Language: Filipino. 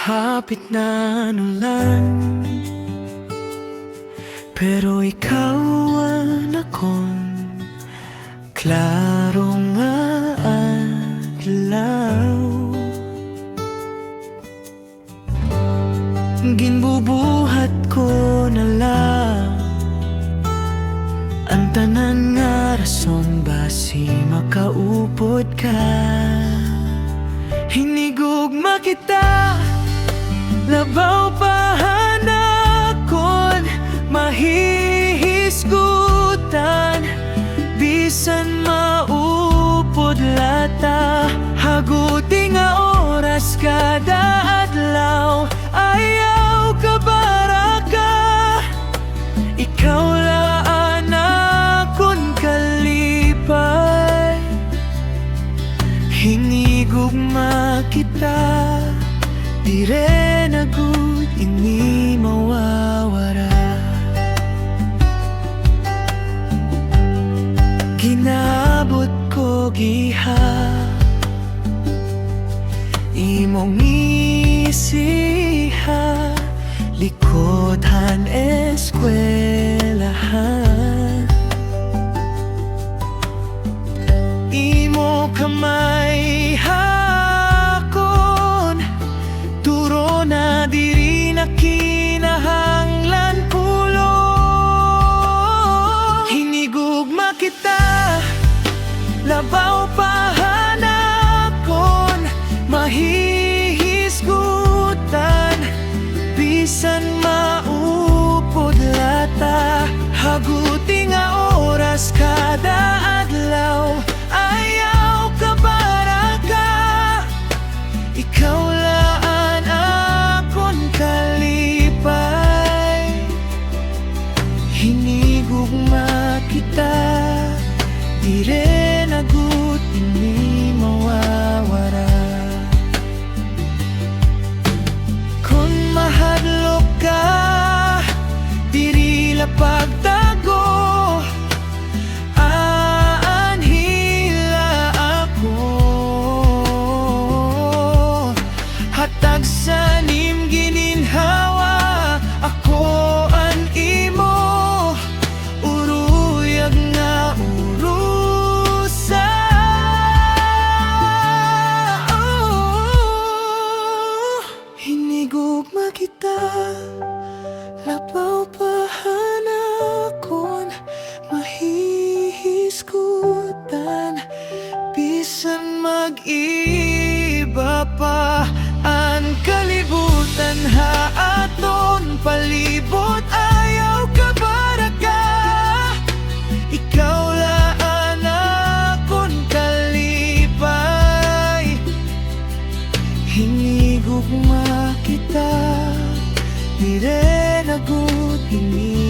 Hapit na ulan, pero ikaw ang akong klarong adlaw. Ginbubuhat ko na lang ang tanan nga rason basi makaupod ka. Hinigugma kita, labaw pahanakon, mahihisgutan, bisan maupod lata. Haguti nga oras kada adlaw, ayaw ka baraka. Ikaw laan akon kalipay, hinigugma kita, dire na gud ini mawawara. Ginabot ko giha, imong isiha, likodhan eskwelahan. Imo kamay hakon, turo na diri na kinahanglan pulo. Hinigugma kita, labaw pahanakon, mahihisgutan, bisan maupod lata. Haguti nga oras kada adlaw, ayaw ka baraka. Ikaw laan akon kalipay, hinigugma kita, dire na gud ini mawawara. Kung mahadlok ka, diri la pagtago, aanhila ako. Hatag sa nim gininhawa, ako an imo, uruyag nga urusa. Hinigugma kita, labaw pahanakon, mahihisgutan, bisan mag-iba pa ang kalibutan. Haaton palibot, ayaw ka baraka. Ikaw laan akon kalipay, hinigugma kita, dire na gud ini